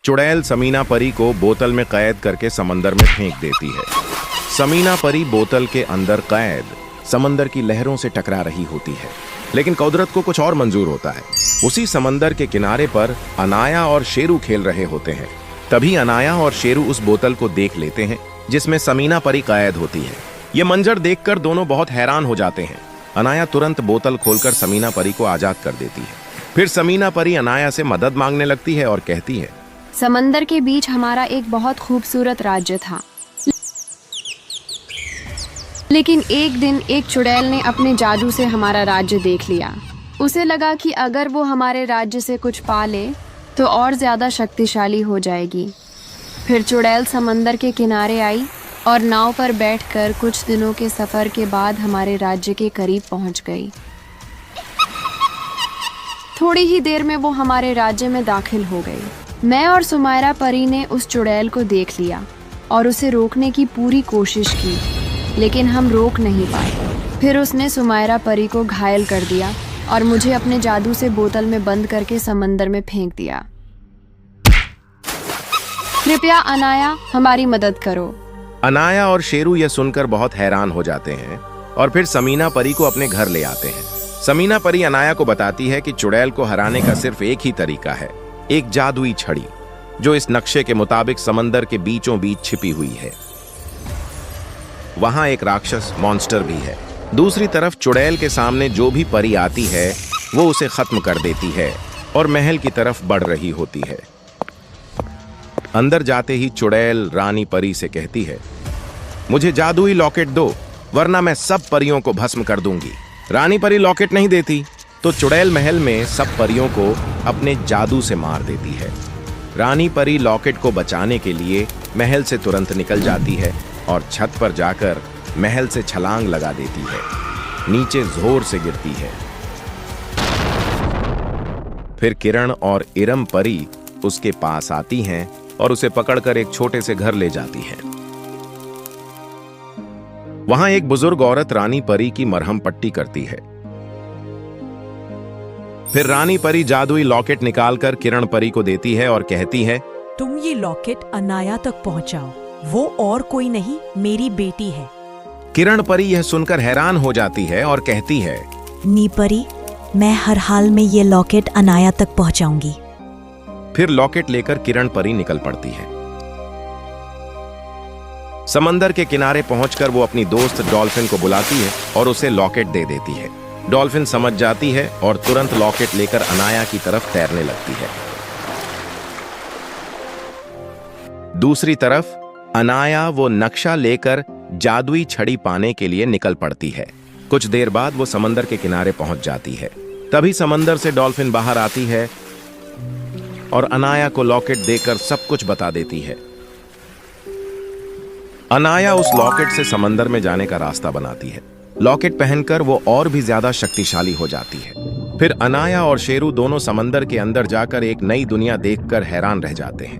चुड़ैल समीना परी को बोतल में कैद करके समंदर में फेंक देती है। समीना परी बोतल के अंदर कैद समंदर की लहरों से टकरा रही होती है, लेकिन कुदरत को कुछ और मंजूर होता है। उसी समंदर के किनारे पर अनाया और शेरू खेल रहे होते हैं। तभी अनाया और शेरू उस बोतल को देख लेते हैं जिसमें समीना परी कैद होती है। ये मंजर देखकर दोनों बहुत हैरान हो जाते हैं। अनाया तुरंत बोतल खोलकर समीना परी को आजाद कर देती है। फिर समीना परी अनाया से मदद मांगने लगती है और कहती है, समंदर के बीच हमारा एक बहुत खूबसूरत राज्य था, लेकिन एक दिन एक चुड़ैल ने अपने जादू से हमारा राज्य देख लिया। उसे लगा कि अगर वो हमारे राज्य से कुछ पा ले तो और ज्यादा शक्तिशाली हो जाएगी। फिर चुड़ैल समंदर के किनारे आई और नाव पर बैठकर कुछ दिनों के सफर के बाद हमारे राज्य के करीब पहुंच गई। थोड़ी ही देर में वो हमारे राज्य में दाखिल हो गई। मैं और सुमायरा परी ने उस चुड़ैल को देख लिया और उसे रोकने की पूरी कोशिश की, लेकिन हम रोक नहीं पाए। फिर उसने सुमायरा परी को घायल कर दिया और मुझे अपने जादू से बोतल में बंद करके समंदर में फेंक दिया। कृपया अनाया, हमारी मदद करो। अनाया और शेरू यह सुनकर बहुत हैरान हो जाते हैं और फिर समीना परी को अपने घर ले आते हैं। समीना परी अनाया को बताती है कि चुड़ैल को हराने का सिर्फ एक ही तरीका है, एक जादुई छड़ी जो इस नक्शे के मुताबिक समंदर के बीचों बीच छिपी हुई है। वहां एक राक्षस मॉन्स्टर भी है। दूसरी तरफ चुड़ैल के सामने जो भी परी आती है वो उसे खत्म कर देती है और महल की तरफ बढ़ रही होती है। अंदर जाते ही चुड़ैल रानी परी से कहती है, मुझे जादुई लॉकेट दो वरना मैं सब परियों को भस्म कर दूंगी। रानी परी लॉकेट नहीं देती तो चुड़ैल महल में सब परियों को अपने जादू से मार देती है। रानी परी लॉकेट को बचाने के लिए महल से तुरंत निकल जाती है और छत पर जाकर महल से छलांग लगा देती है। नीचे जोर से गिरती है। फिर किरण और इरम परी उसके पास आती हैं और उसे पकड़कर एक छोटे से घर ले जाती हैं। वहां एक बुजुर्ग औरत रानी परी की मरहम पट्टी करती है। फिर रानी परी जादुई लॉकेट निकालकर किरण परी को देती है और कहती है, तुम ये लॉकेट अनाया तक पहुंचाओ, वो और कोई नहीं मेरी बेटी है। किरण परी यह सुनकर हैरान हो जाती है और कहती है, नी परी, मैं हर हाल में ये लॉकेट अनाया तक पहुंचाऊंगी। फिर लॉकेट लेकर किरण परी निकल पड़ती है। समंदर के किनारे पहुंचकर वो अपनी दोस्त डॉल्फिन को बुलाती है और उसे लॉकेट दे देती है। डॉल्फिन समझ जाती है और तुरंत लॉकेट लेकर अनाया की तरफ तैरने लगती है। दूसरी तरफ अनाया वो नक्शा लेकर जादुई छड़ी पाने के लिए निकल पड़ती है। कुछ देर बाद वो समंदर के किनारे पहुंच जाती है। तभी समंदर से डॉल्फिन बाहर आती है और अनाया को लॉकेट देकर सब कुछ बता देती है। अनाया उस लॉकेट से समंदर में जाने का रास्ता बनाती है। लॉकेट पहनकर वो और भी ज्यादा शक्तिशाली हो जाती है। फिर अनाया और शेरू दोनों समंदर के अंदर जाकर एक नई दुनिया देखकर हैरान रह जाते हैं।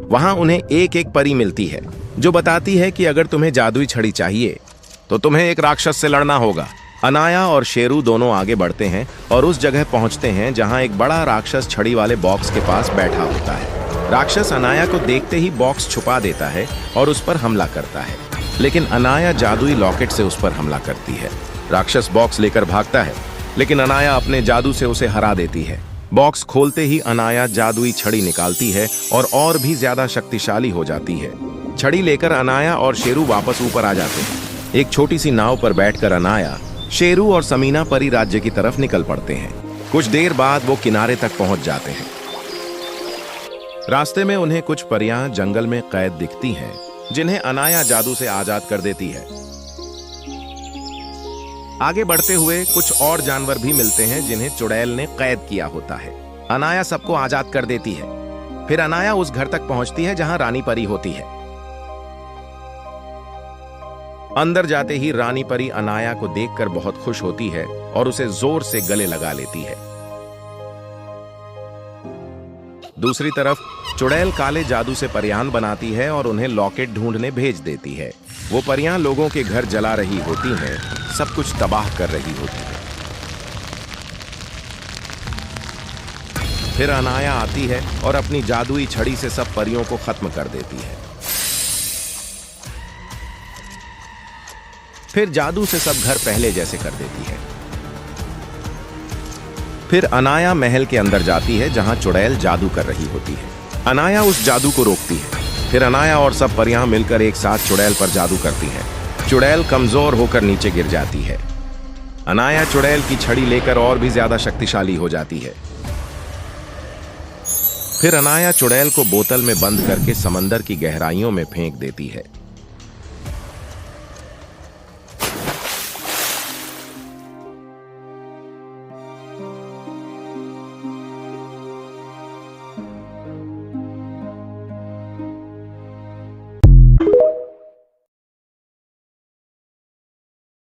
वहां उन्हें एक एक परी मिलती है जो बताती है कि अगर तुम्हें जादुई छड़ी चाहिए तो तुम्हें एक राक्षस से लड़ना होगा। अनाया और शेरू दोनों आगे बढ़ते हैं और उस जगह पहुंचते हैं जहां एक बड़ा राक्षस छड़ी वाले बॉक्स के पास बैठा होता है। राक्षस अनाया को देखते ही बॉक्स छुपा देता है और उस पर हमला करता है, लेकिन अनाया जादुई लॉकेट से उस पर हमला करती है। राक्षस बॉक्स लेकर भागता है, लेकिन अनाया अपने जादू से उसे हरा देती है। बॉक्स खोलते ही अनाया जादुई छड़ी निकालती है और भी ज्यादा शक्तिशाली हो जाती है। छड़ी लेकर अनाया और शेरू वापस ऊपर आ जाते हैं। एक छोटी सी नाव पर बैठकर अनाया, शेरू और समीना परी राज्य की तरफ निकल पड़ते हैं। कुछ देर बाद वो किनारे तक पहुंच जाते हैं। रास्ते में उन्हें कुछ परियां जंगल में कैद दिखती हैं, जिन्हें अनाया जादू से आजाद कर देती है। आगे बढ़ते हुए कुछ और जानवर भी मिलते हैं जिन्हें चुड़ैल ने कैद किया होता है। अनाया सबको आजाद कर देती है। फिर अनाया उस घर तक पहुंचती है जहां रानी परी होती है। अंदर जाते ही रानी परी अनाया को देखकर बहुत खुश होती है और उसे जोर से गले लगा लेती है। दूसरी तरफ चुड़ैल काले जादू से परियां बनाती है और उन्हें लॉकेट ढूंढने भेज देती है। वो परियां लोगों के घर जला रही होती हैं, सब कुछ तबाह कर रही होती है। फिर अनाया आती है और अपनी जादुई छड़ी से सब परियों को खत्म कर देती है। फिर जादू से सब घर पहले जैसे कर देती है। फिर अनाया महल के अंदर जाती है जहां चुड़ैल जादू कर रही होती है। अनाया उस जादू को रोकती है। फिर अनाया और सब परियां मिलकर एक साथ चुड़ैल पर जादू करती हैं। चुड़ैल कमजोर होकर नीचे गिर जाती है। अनाया चुड़ैल की छड़ी लेकर और भी ज्यादा शक्तिशाली हो जाती है। फिर अनाया चुड़ैल को बोतल में बंद करके समंदर की गहराइयों में फेंक देती है।